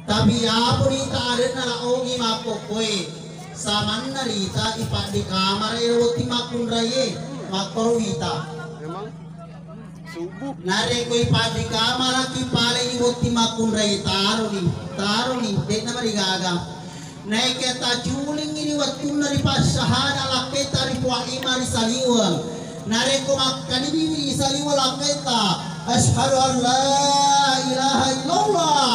Tapi ya purita ada na ogi makokwe saman narita ipa di kamar eroti makunraye makorwita. Memang subuh. Nare ko ipa di kamar ki pale iboti makunraye taro ni de na marigaga. Nai keta juling ini waktu nari pasahana laketa ri puah iman saliwang. Nare ko makkani di saliwang laketa ashhadu an la ilaha illallah.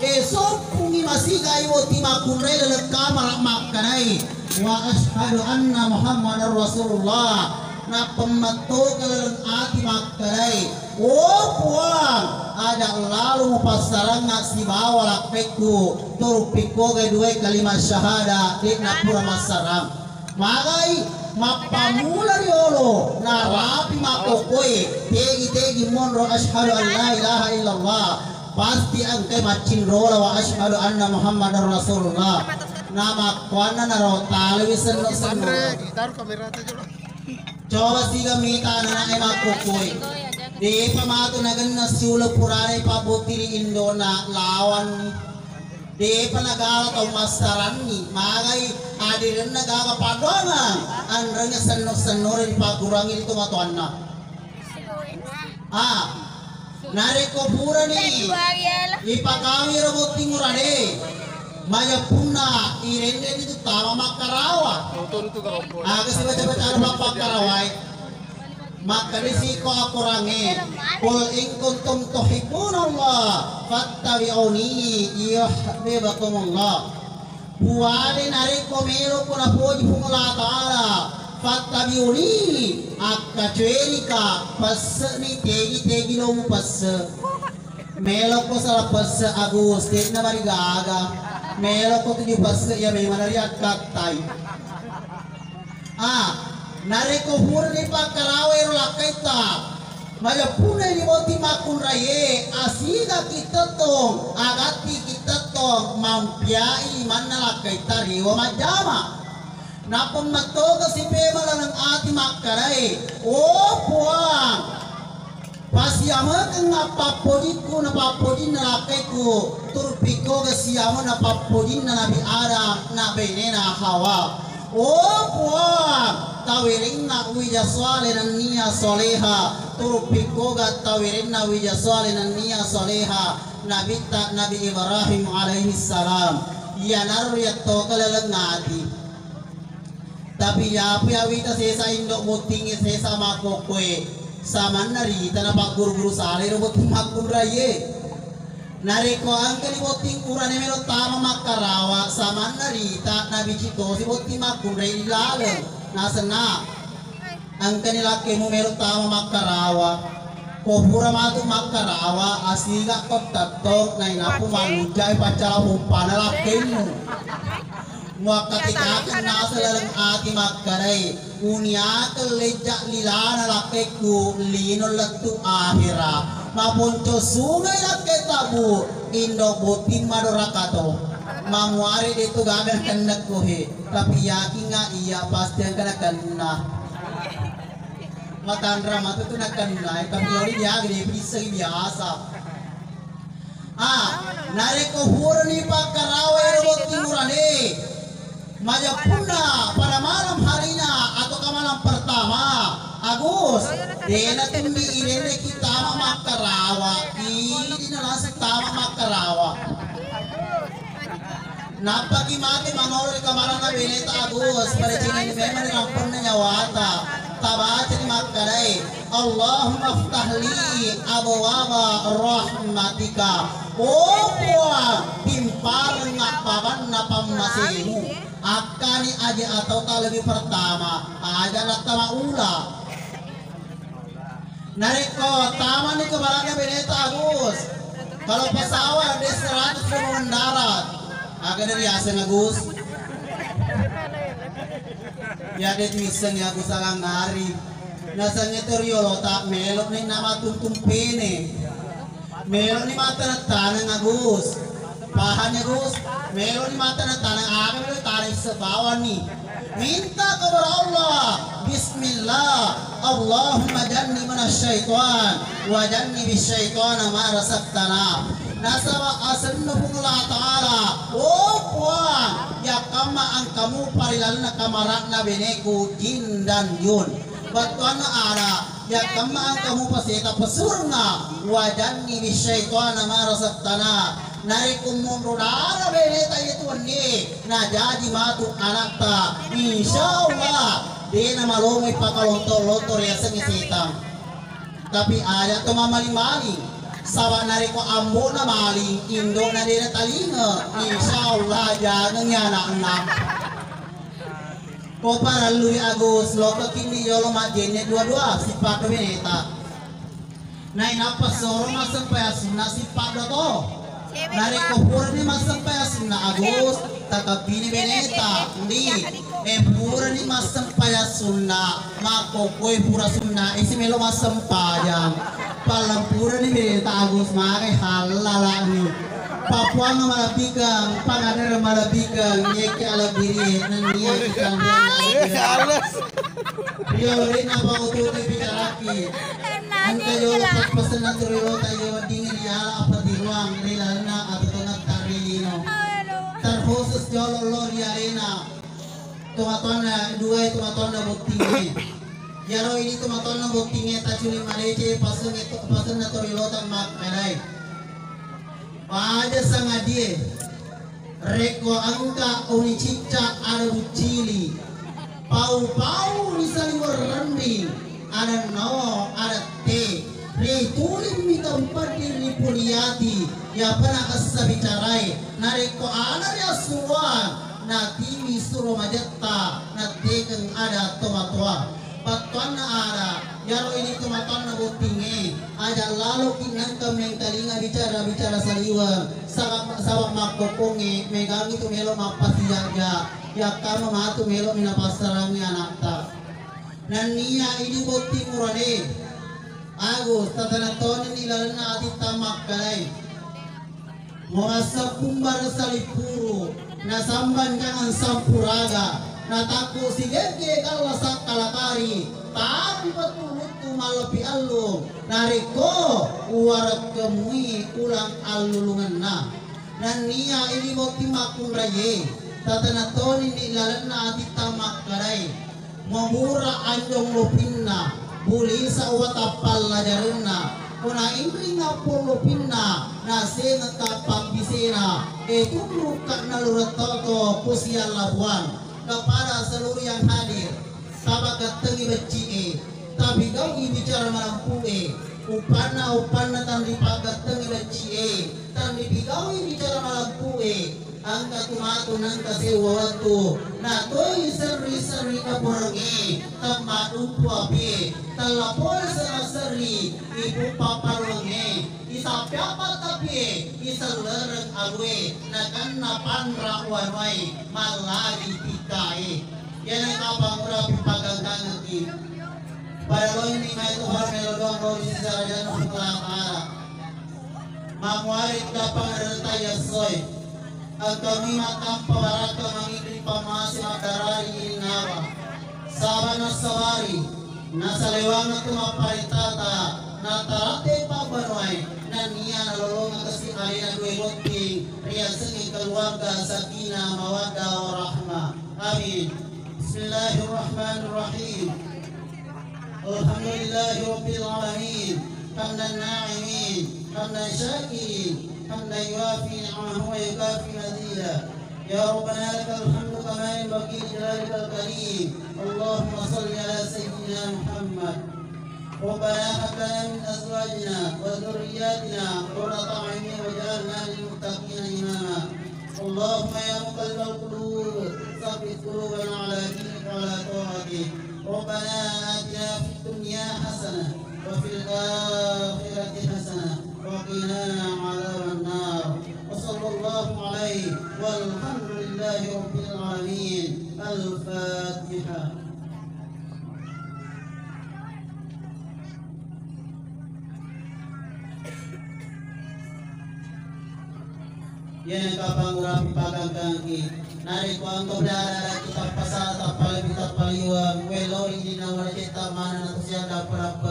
Esok pungi masih gay woti makunray dalam kamar makkanay wa ashhadu anna Muhammadar Rasulullah na pemato dalam ati makkanay puang ada lalu pasarang si bawa lakpeku turpiko gay dua kalimat syahada di napura masarang magai mapamula yolo na rapi makokoy tegi monro ashhadu an la ilaha illallah pasti angkai macin rola wa ashhadu anna Muhammadar Rasulullah nama kuana naro talawi seno Taruh kamera aja dulu. coba siga mita na ema kokoy di pamato nagan na siula purane pabutiri Indona lawan di panagala tau masaran ni magai adiran nagaga padongan anranya seno rin pagurangin itu matuanna nare ko pura ni ipakami robot timurane maya punna irende itu tama makarawa Tutur itu kerompol. aga si baca mapakarawai makanisi ko akurange kul in kuntum tuhibbunallah fattabi'uni yuhibbukumullah buade nare ko mero ko na poji pumula taala fattabi'uni akka cuerika pas ni tegi lo pas melo ko salah pas Agus tek na mari gaga melo ko tuju pas ya me manari akatai nare ko hurni pakarawe ro lakaita maya puna ni boti makun raye asiga kita tong agati kita tong mampiai mana lakaita riwa majama napon matoga si pemala ng ati makkaray puang pasiyama kang napapodin ko napapodin na lakay ko turpiko kasiyama napapodin na nabi Adam na bene na Hawa puang tawirin na wijaswale na niya soleha turpiko ga tawirin na wijaswale na niya soleha nabi Ibrahim alaihi salam yanar yato kalalang ngati tapi ya wita sesa indok mutingi sesa makokwe saman narita na pagguru-guru sali robot makun raye nareko angkali boting urane melo tama makarawa saman narita na bichito si boting makun raye lalang nasana angkani laki mo melo tama makarawa kopura matu makarawa asiga kot tatok na inapu manujay pacara humpana laki mo ketika nasa lalang ati makkaray unya kelejak lilana lakeku lino letu ahira mapunco sumay lake tabu indo butin madorakato mamuari dito gagan kandak kohe tapi yakin nga iya pasti ang kanakana matandra matu tu nakana tapi ori dia gede bisa biasa nareko hurni pakarawe robot timurane Maya puna pada malam harinya atau ke malam pertama Agus dena tumbi irene kita makarawa ini nalasa tama makarawa napa kimate mangore kamaran na beneta Agus pada cingin memang rampun na nyawata tabaca ni makaray Allahumma ftahli abwaba rahmatika puang timparan ngapaban na pamasimu akani aja atau tak lebih pertama aja nak tama ula nareko taman ni kebarangnya beneta Agus kalau pesawat di 100 ribu mendarat agak dari asing Agus ya det miseng ya Agus alang ngari nasanya teriolo tak melok ni nama tuntung pene melok ni mata na tanang Agus pahan Agus melok ni mata na tanang aga melok tarik sebawa nih minta kepada Allah bismillah Allahumma jannibna syaitan wa jannibis syaitana ma razaqtana nasaba asanna Allah taala kamu parilan na kamarak na beneku jin dan yun. Batuan na ara ya kamang kamu paseta pasurna wajan ni bisyaitan na marasaktana nari kumundara beneta itu ni na jadi matu anak ta insyaallah dia na malumay pakalontor-lontor ya sengisitang. Tapi ada to mamali-mali sawa nari ko ambo na maling indo na din na talinga insyaallah jangan ya anak-anak. Ko para lui Agus loko kini yolo majene dua-dua si Pak Beneta. Na inapas soro masampaya sunna si Pak Doto. Nari ko pura ni masampaya sunna Agus takabini Beneta. Ndi pura ni masampaya sunna makokoy pura sunna isi melo masampaya. Palang pura ni Beneta Agus make halala ni. Papua nga malabigang, panganar malabigang, nyeke alabiri, nandiyan ikan Alas. Yori na ba ututi bicaraki. Ang kayo lapat pasan na turilo tayo dingin yala apa di ruang nilala na at tungat karilino. Tarhosos jolo lori arena. Tumaton na dua tumaton na buktingi. Yaro ini tumaton na buktingi tachuli marece pasan na turilo tang makkanay. Pada sangat dia reko angka unicicca ada bucili pau-pau misalnya berrending ada no ada te retulim mi tempat diri puliati ya pernah kasa bicarai nareko ada ya suan na timi suro majetta na tekeng ada tomatua patuan na ada yaro ini kematan na butinge aja lalu kinang kameng talinga bicara saliwa sabak makokonge megang itu melo mapasi jaga ya kamu matu melo minapasarangnya anakta nan niya ini buting murade Agus tatanaton nilalana ati tamak kalay mga kumbar salipuro nasamban jangan sampuraga nataku si gege kalau sak kalakari tapi patulut tu malapi alung nariko uwarak kemui ulang alulungan na nan niya ini boti makun raye tatanaton ini lalan na ati tamak karay mamura anjong lupinna buli sa watapal lajarena kuna ingring nga lupinna na senga kapag bisena turukan na luratoto kusiya labuan kepada seluruh yang hadir sabak ketengi becii tapi kau bicara malampue upana tandi pagat tengi becii tandi bigau bicara malampue angka tumatu nangka sewatu na toi seri kaporangi tempat umpu api telapor seri ibu paparwangi isapya tapi iselereng agwe na kanna panra wanwai malagi pikai yan ay kapang rapi paganggang ki para lo ini may tuhar melodong lo si sarajan ng pagkakara mamuarit kapang rataya soy ang kami matang pawaraka mangibig pamasi makarari inawa saban na sawari nasa lewang na tumaparitata na tarate pabanway na niya nalulungan kasi ay na duwebonting riyasang keluarga sakina mawadda wa rahma amin. Bismillahirrahmanirrahim. Alhamdulillahi rabbil alamin hamdan na'imin hamdan syakirin hamdan yuafi ni'amahu wa yukafi mazida ya rabbana lakal hamdu kama yanbaghi li jalalika al-karim Allahumma salli ala sayyidina Muhammad ربنا هب لنا من ازواجنا وذرياتنا قرة اعين واجعلنا للمتقين اماما اللهم يا مقلب القلوب ثبت قلوبنا على دينك وعلى طاعتك ربنا اتنا في الدنيا حسنه وفي الاخره حسنه وقنا عذاب النار وصلى الله عليه والحمد لله رب العالمين الفاتحه. Yan kapang rapi paganggangi nari ko ang kablala kita pasata palibita paliwang welo hindi na wala kita mana na siya dapat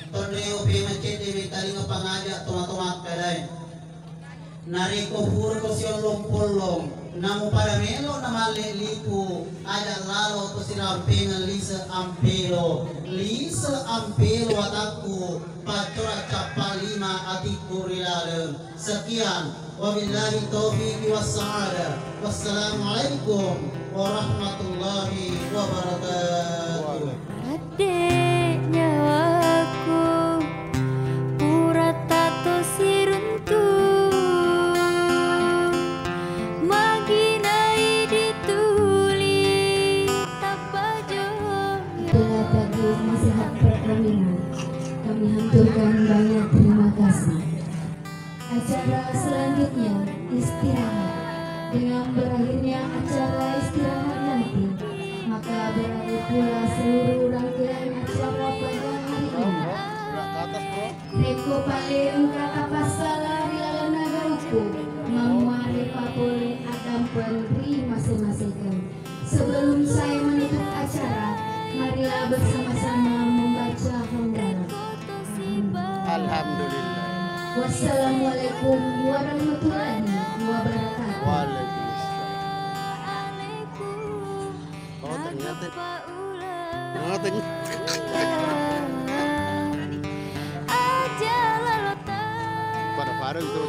torneo payment kit di talinga pangaja tumatungak kalay nariko hur ko siyon lumpulong namu pada melo na malilipu ada lalo to sirampengan lisa ampelo at aku patura capalima atiku rilalem. Sekian wabillahi taufiq wassa'ada. Wassalamualaikum warahmatullahi wabarakatuh. Adek nyawaku pura tato siruntuh maginai dituli tapajo Bila tadi nasihat perkawinan, kami haturkan banyak terima kasih. Acara selanjutnya istirahat. Dengan berakhirnya acara istirahat nanti, maka berakhir pula seluruh rangkaian acara pada hari ini. Reko paling kata pasalah rilalan nagaruku memuari papule akan pemberi masing-masing. Sebelum saya menutup acara, marilah bersama-sama membaca hamdalah. Alhamdulillah. Wassalamualaikum warahmatullahi wabarakatuh. Waalaikumsalam. Oh ternyata. Oh ternyata. Para-para itu